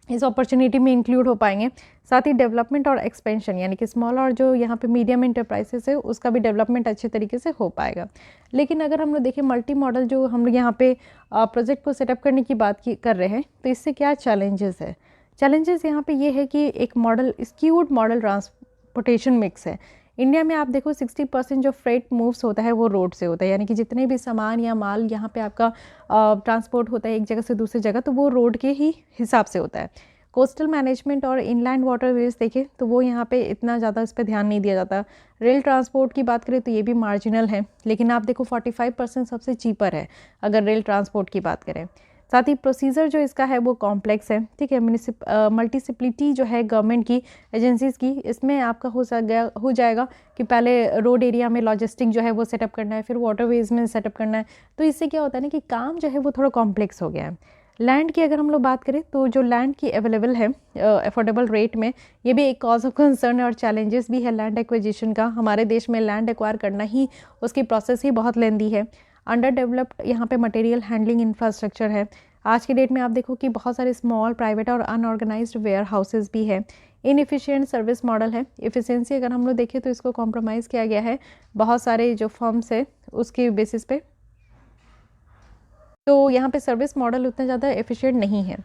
इस अपॉर्चुनिटी में इंक्लूड हो पाएंगे। साथ ही डेवलपमेंट और एक्सपेंशन, यानी कि स्मॉल और जो यहाँ पे मीडियम इंटरप्राइजेस है उसका भी डेवलपमेंट अच्छे तरीके से हो पाएगा। लेकिन अगर हम लोग देखें मल्टी मॉडल जो हम लोग यहाँ पे प्रोजेक्ट को सेटअप करने की बात कर रहे हैं, तो इससे क्या चैलेंजेस है। चैलेंजेस यहाँ पे ये है कि एक model skewed model transportation mix है। इंडिया में आप देखो 60% जो फ्रेट मूव्स होता है वो रोड से होता है, यानी कि जितने भी सामान या माल यहाँ पे आपका ट्रांसपोर्ट होता है एक जगह से दूसरी जगह, तो वो रोड के ही हिसाब से होता है। कोस्टल मैनेजमेंट और इनलैंड वाटरवेज देखें तो वो यहाँ पे इतना ज़्यादा इस पर ध्यान नहीं दिया जाता। रेल ट्रांसपोर्ट की बात करें तो ये भी मार्जिनल है, लेकिन आप देखो 45% सबसे चीपर है अगर रेल ट्रांसपोर्ट की बात करें। साथ ही प्रोसीजर जो इसका है वो कॉम्प्लेक्स है। ठीक है, मल्टीसिप्लिटी जो है गवर्नमेंट की एजेंसीज़ की, इसमें आपका हो जाएगा कि पहले रोड एरिया में लॉजिस्टिक जो है वो सेटअप करना है, फिर वाटरवेज में सेटअप करना है, तो इससे क्या होता है ना कि काम जो है वो थोड़ा कॉम्प्लेक्स हो गया है। लैंड की अगर हम लोग बात करें तो जो लैंड की अवेलेबल है अफोर्डेबल रेट में, ये भी एक कॉज ऑफ कंसर्न और चैलेंजेस भी है लैंड एक्विजिशन का। हमारे देश में लैंड एक्वायर करना ही उसकी प्रोसेस ही बहुत लेंदी है। अंडर डेवलप्ड यहाँ पे मटेरियल हैंडलिंग इंफ्रास्ट्रक्चर है। आज के डेट में आप देखो कि बहुत सारे स्मॉल प्राइवेट और अनऑर्गेनाइज्ड वेयर हाउसेज भी है। इनएफिशिएंट सर्विस मॉडल है। एफिशिएंसी अगर हम लोग देखें तो इसको कॉम्प्रोमाइज़ किया गया है बहुत सारे जो फर्म्स है उसके बेसिस पे, तो यहाँ पे सर्विस मॉडल उतना ज़्यादा एफिशिएंट नहीं है।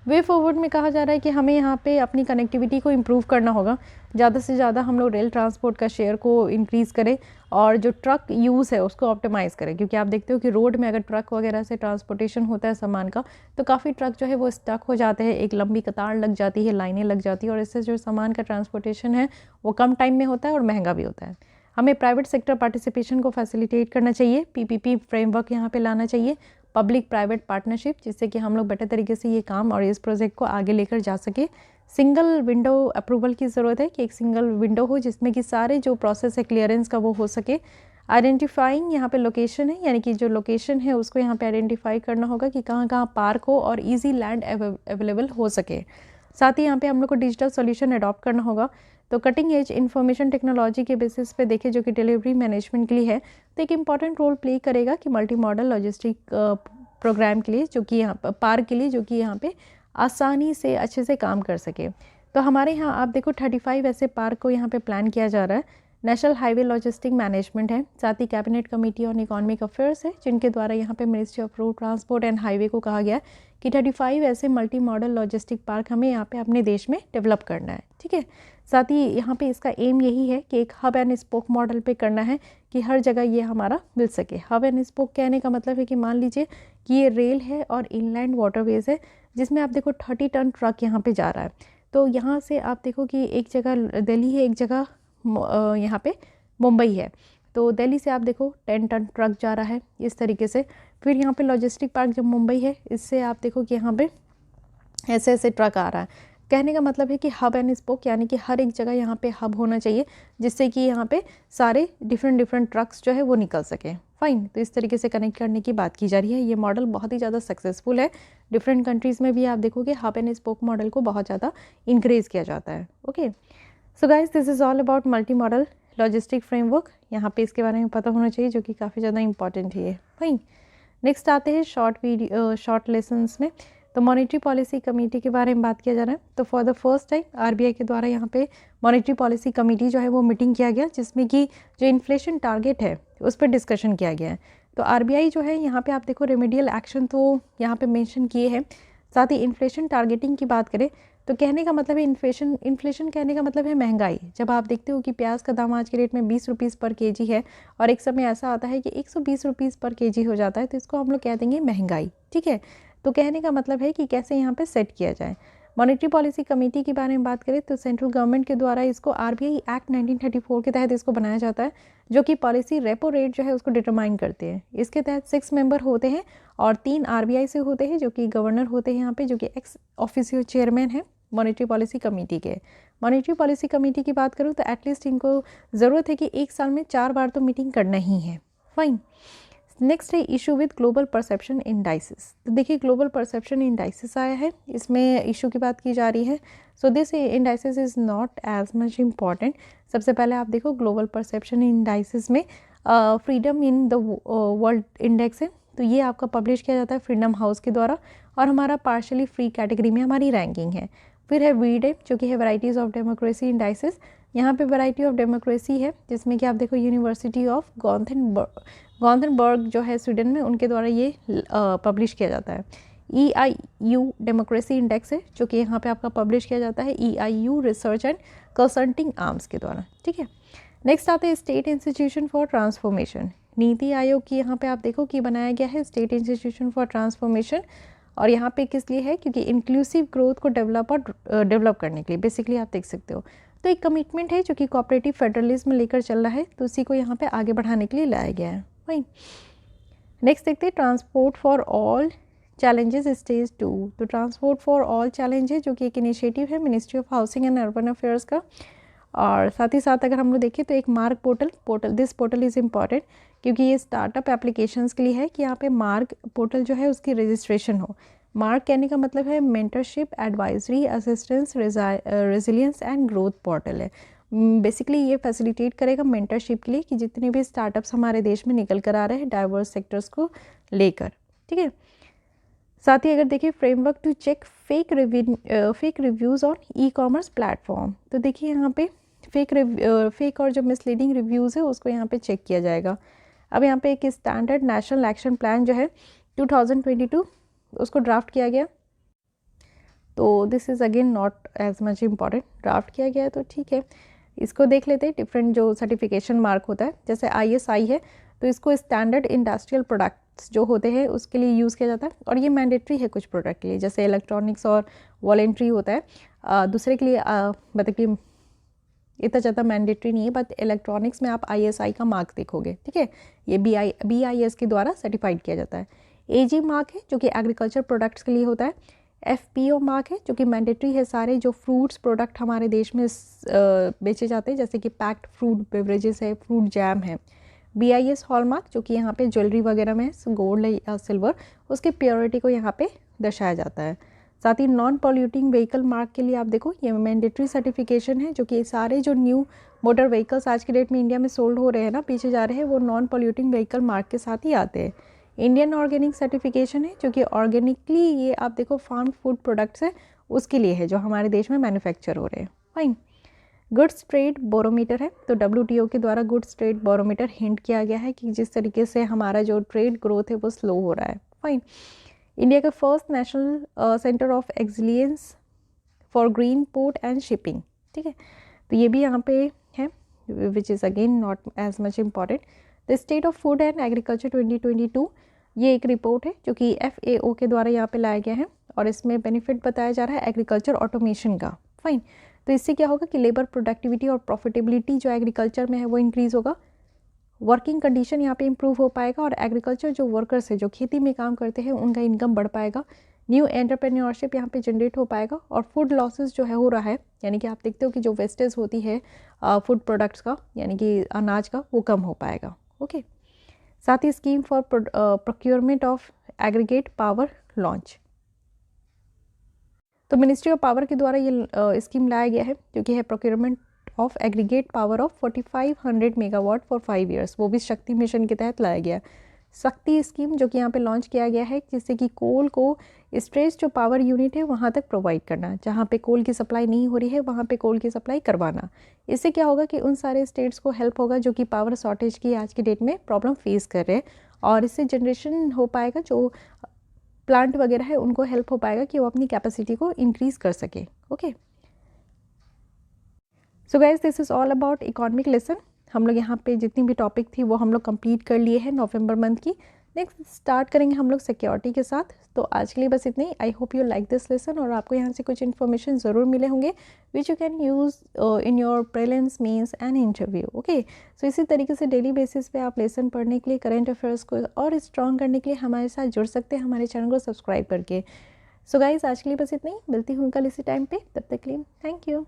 वे फॉरवर्ड में कहा जा रहा है कि हमें यहाँ पे अपनी कनेक्टिविटी को इम्प्रूव करना होगा, ज़्यादा से ज़्यादा हम लोग रेल ट्रांसपोर्ट का शेयर को इंक्रीज़ करें और जो ट्रक यूज़ है उसको ऑप्टिमाइज़ करें, क्योंकि आप देखते हो कि रोड में अगर ट्रक वगैरह से ट्रांसपोर्टेशन होता है सामान का तो काफ़ी ट्रक जो है वो स्टक हो जाते हैं, एक लंबी कतार लग जाती है, लाइनें लग जाती है, और इससे जो सामान का ट्रांसपोर्टेशन है वो कम टाइम में होता है और महंगा भी होता है। हमें प्राइवेट सेक्टर पार्टिसिपेशन को फैसिलिटेट करना चाहिए, पीपीपी फ्रेमवर्क यहाँ पे लाना चाहिए, पब्लिक प्राइवेट पार्टनरशिप, जिससे कि हम लोग बेटर तरीके से ये काम और इस प्रोजेक्ट को आगे लेकर जा सके। सिंगल विंडो अप्रूवल की ज़रूरत है कि एक सिंगल विंडो हो जिसमें कि सारे जो प्रोसेस है क्लियरेंस का वो हो सके। आइडेंटिफाइंग यहाँ पे लोकेशन है, यानी कि जो लोकेशन है उसको यहाँ पे आइडेंटिफाई करना होगा कि कहाँ कहाँ पार्क हो और इजी लैंड अवेलेबल हो सके। साथ ही यहाँ पे हम लोग को डिजिटल सॉल्यूशन अडॉप्ट करना होगा। तो कटिंग एज इंफॉर्मेशन टेक्नोलॉजी के बेसिस पे देखें जो कि डिलीवरी मैनेजमेंट के लिए है, तो एक इम्पॉर्टेंट रोल प्ले करेगा कि मल्टी मॉडल लॉजिस्टिक प्रोग्राम के लिए, जो कि यहाँ पार्क के लिए, जो कि यहाँ पे आसानी से अच्छे से काम कर सके। तो हमारे यहाँ आप देखो 35 ऐसे पार्क को यहाँ पे प्लान किया जा रहा है। नेशनल हाईवे लॉजिस्टिक मैनेजमेंट है, साथ ही cabinet committee on economic affairs है, जिनके द्वारा यहाँ पे ministry of road transport and highway को कहा गया कि 35 ऐसे मल्टी मॉडल लॉजिस्टिक पार्क हमें यहाँ पे अपने देश में डेवलप करना है। ठीक है, साथ ही यहाँ पे इसका एम यही है कि एक हब एंड स्पोक मॉडल पे करना है कि हर जगह ये हमारा मिल सके। हब एंड स्पोक कहने का मतलब है कि मान लीजिए कि ये रेल है और इनलैंड वाटरवेज है, जिसमें आप देखो 30 टन ट्रक यहाँ पे जा रहा है। तो यहाँ से आप देखो कि एक जगह दिल्ली है, एक जगह यहाँ पे मुंबई है, तो दिल्ली से आप देखो 10 टन ट्रक जा रहा है इस तरीके से। फिर यहाँ पे लॉजिस्टिक पार्क जब मुंबई है, इससे आप देखो कि यहाँ पे ऐसे ऐसे ट्रक आ रहा है। कहने का मतलब है कि हब एंड स्पोक, यानी कि हर एक जगह यहाँ पे हब होना चाहिए, जिससे कि यहाँ पे सारे डिफरेंट ट्रक्स जो है वो निकल सकें। फाइन, तो इस तरीके से कनेक्ट करने की बात की जा रही है। ये मॉडल बहुत ही ज़्यादा सक्सेसफुल है। डिफरेंट कंट्रीज़ में भी आप देखोगे हब एंड स्पोक मॉडल को बहुत ज़्यादा इंक्रेज किया जाता है। Okay, so guys this is all about multi modal logistic framework. यहाँ पे इसके बारे में पता होना चाहिए, जो कि काफ़ी ज़्यादा इंपॉर्टेंट है। फाइन, नेक्स्ट आते हैं शॉर्ट लेसन्स में। तो मॉनेटरी पॉलिसी कमेटी के बारे में बात किया जा रहा है। तो for the first time RBI के द्वारा यहाँ पे मॉनेटरी पॉलिसी कमेटी जो है वो मीटिंग किया गया, जिसमें कि जो इन्फ्लेशन टारगेट है उस पर डिस्कशन किया गया है। तो आरबीआई जो है यहाँ पे आप देखो रेमेडियल एक्शन तो यहाँ पे मेंशन किए हैं। साथ ही इन्फ्लेशन टारगेटिंग की बात करें तो कहने का मतलब है इन्फ्लेशन कहने का मतलब है महंगाई। जब आप देखते हो कि प्याज का दाम आज के रेट में 20 रुपीज़ पर केजी है और एक समय ऐसा आता है कि 120 रुपीज़ पर केजी हो जाता है, तो इसको हम लोग कह देंगे महंगाई। ठीक है, तो कहने का मतलब है कि कैसे यहाँ पे सेट किया जाए। मॉनेटरी पॉलिसी कमेटी के बारे में बात करें तो सेंट्रल गवर्नमेंट के द्वारा इसको आरबीआई एक्ट 1934 के तहत इसको बनाया जाता है, जो कि पॉलिसी रेपो रेट जो है उसको डिटरमाइन करते हैं। इसके तहत 6 मेंबर होते हैं और 3 आरबीआई से होते हैं, जो कि गवर्नर होते हैं यहाँ पे, जो कि एक्स ऑफिसियो चेयरमैन है मॉनेटरी पॉलिसी कमेटी के। मॉनेटरी पॉलिसी कमेटी की बात करूँ तो एटलीस्ट इनको ज़रूरत है कि एक साल में 4 बार तो मीटिंग करना ही है। फाइन, नेक्स्ट है issue with global perception indices. तो देखिए ग्लोबल परसेप्शन इंडाइसिस आया है, इसमें इशू की बात की जा रही है। So this indices is not as much important. सबसे पहले आप देखो ग्लोबल परसेप्शन इंडाइसिस में freedom in the world index है, तो ये आपका पब्लिश किया जाता है फ्रीडम हाउस के द्वारा, और हमारा पार्शली फ्री कैटेगरी में हमारी रैंकिंग है। फिर है वीडे, जो कि है वैराइटीज़ ऑफ डेमोक्रेसी इंडाइसिस। यहाँ पे वैरायटी ऑफ डेमोक्रेसी है, जिसमें कि आप देखो यूनिवर्सिटी ऑफ गॉथेनबर्ग जो है स्वीडन में, उनके द्वारा ये पब्लिश किया जाता है। EIU डेमोक्रेसी इंडेक्स है, जो कि यहाँ पे आपका पब्लिश किया जाता है EIU research and consulting arms के द्वारा। ठीक है, नेक्स्ट आते हैं state institution for transformation. NITI Aayog की यहाँ पे आप देखो कि बनाया गया है स्टेट इंस्टीट्यूशन फॉर ट्रांसफॉर्मेशन, और यहाँ पे किस लिए है, क्योंकि इंक्लूसिव ग्रोथ को डेवलप करने के लिए बेसिकली आप देख सकते हो। तो एक कमिटमेंट है जो कि कोऑपरेटिव फेडरलिज्म लेकर चल रहा है, तो उसी को यहाँ पे आगे बढ़ाने के लिए लाया गया है। वही नेक्स्ट देखते हैं transport for all challenges stage 2। तो ट्रांसपोर्ट फॉर ऑल चैलेंज है, जो कि एक इनिशिएटिव है ministry of housing and urban affairs का। और साथ ही साथ अगर हम लोग देखें तो एक मार्ग portal this portal is important, क्योंकि ये स्टार्टअप एप्लीकेशंस के लिए है कि यहाँ पे मार्ग पोर्टल जो है उसकी रजिस्ट्रेशन हो। मार्ग कहने का मतलब है mentorship, advisory, assistance, resilience and growth portal है। बेसिकली ये फैसिलिटेट करेगा मेंटरशिप के लिए कि जितने भी स्टार्टअप्स हमारे देश में निकल कर आ रहे हैं डाइवर्स सेक्टर्स को लेकर। ठीक है, साथ ही अगर देखिए framework to check fake reviews on e-commerce platform. तो देखिए यहाँ पे फेक और जो मिसलीडिंग रिव्यूज़ है उसको यहाँ पे चेक किया जाएगा। अब यहाँ पे एक स्टैंडर्ड नेशनल एक्शन प्लान जो है 2022 उसको ड्राफ्ट किया गया। तो this is again not as much important, draft किया गया है तो ठीक है। इसको देख लेते हैं। डिफरेंट जो सर्टिफिकेशन मार्क होता है, जैसे ISI है तो इसको स्टैंडर्ड इंडस्ट्रियल प्रोडक्ट्स जो होते हैं उसके लिए यूज़ किया जाता है, और ये मैंडेटरी है कुछ प्रोडक्ट के लिए, जैसे इलेक्ट्रॉनिक्स और वॉलेंट्री होता है। दूसरे के लिए मतलब कि इतना ज़्यादा मैंडेटरी नहीं है, बट इलेक्ट्रॉनिक्स में आप ISI का मार्क देखोगे। ठीक है, ये BIS के द्वारा सर्टिफाइड किया जाता है। AG मार्क है जो कि एग्रीकल्चर प्रोडक्ट्स के लिए होता है। FPO मार्क है जो कि मैंडेटरी है सारे जो फ्रूट्स प्रोडक्ट हमारे देश में बेचे जाते हैं, जैसे कि पैक्ड फ्रूट बेवरेजेस है, फ्रूट जैम है। BIS हॉलमार्क जो कि यहाँ पे ज्वेलरी वगैरह में गोल्ड या सिल्वर, उसकी प्योरिटी को यहाँ पे दर्शाया जाता है। साथ ही नॉन पॉल्यूटिंग व्हीकल मार्क के लिए आप देखो ये मैंडेटरी सर्टिफिकेशन है, जो कि सारे जो न्यू मोटर व्हीकल्स आज के डेट में इंडिया में सोल्ड हो रहे हैं ना, पीछे जा रहे हैं, वो नॉन पॉल्यूटिंग व्हीकल मार्क के साथ ही आते हैं। इंडियन ऑर्गेनिक सर्टिफिकेशन है, जो कि ऑर्गेनिकली ये आप देखो फार्म फूड प्रोडक्ट्स है उसके लिए है, जो हमारे देश में मैन्युफैक्चर हो रहे हैं। फाइन। गुड्स ट्रेड बैरोमीटर है, तो WTO के द्वारा गुड्स ट्रेड बैरोमीटर हिंट किया गया है कि जिस तरीके से हमारा जो ट्रेड ग्रोथ है वो स्लो हो रहा है। फाइन। इंडिया का first national centre of excellence for green port and shipping, ठीक है, तो ये भी यहाँ पे है, which is again not as much important. The state of food and agriculture 2022, ये एक रिपोर्ट है जो कि FAO के द्वारा यहाँ पे लाया गया है, और इसमें बेनिफिट बताया जा रहा है एग्रीकल्चर ऑटोमेशन का। फाइन। तो इससे क्या होगा कि लेबर प्रोडक्टिविटी और प्रॉफिटेबिलिटी जो एग्रीकल्चर में है वो इंक्रीज़ होगा, वर्किंग कंडीशन यहाँ पे इंप्रूव हो पाएगा, और एग्रीकल्चर जो वर्कर्स है जो खेती में काम करते हैं उनका इनकम बढ़ पाएगा, न्यू एंटरप्रेन्योरशिप यहाँ पे जनरेट हो पाएगा, और फूड लॉसेस जो है हो रहा है, यानी कि आप देखते हो कि जो वेस्टेज होती है फूड प्रोडक्ट्स का, यानी कि अनाज का, वो कम हो पाएगा। ओके। साथ ही scheme for procurement of aggregate power launch, तो मिनिस्ट्री ऑफ पावर के द्वारा ये स्कीम लाया गया है, जो कि है procurement of aggregate power of 4500 megawatt for 5 years, वो भी शक्ति मिशन के तहत लाया गया। शक्ति स्कीम जो कि यहाँ पे लॉन्च किया गया है, जिससे कि कोल को स्ट्रेस जो पावर यूनिट है वहाँ तक प्रोवाइड करना, जहाँ पे कोल की सप्लाई नहीं हो रही है वहाँ पे कोल की सप्लाई करवाना। इससे क्या होगा कि उन सारे स्टेट्स को हेल्प होगा जो कि पावर शॉर्टेज की आज की डेट में प्रॉब्लम फेस कर रहे हैं, और इससे जनरेशन हो पाएगा, जो प्लांट वगैरह है उनको हेल्प हो पाएगा कि वो अपनी कैपेसिटी को इंक्रीज़ कर सके। Okay, so guys this is all about economic lesson. हम लोग यहाँ पे जितनी भी टॉपिक थी वो हम लोग कंप्लीट कर लिए हैं नवंबर मंथ की। नेक्स्ट स्टार्ट करेंगे हम लोग सिक्योरिटी के साथ। तो आज के लिए बस इतना ही। I hope you like this lesson, और आपको यहाँ से कुछ इन्फॉर्मेशन ज़रूर मिले होंगे which you can use in your prelims, mains and interview. Okay, so इसी तरीके से डेली बेसिस पे आप लेसन पढ़ने के लिए, करंट अफेयर्स को और स्ट्रॉन्ग करने के लिए हमारे साथ जुड़ सकते हैं हमारे चैनल को सब्सक्राइब करके। सो गाइज आज के लिए बस इतना ही। मिलती हूँ कल इसी टाइम पे, तब तक के लिए थैंक यू।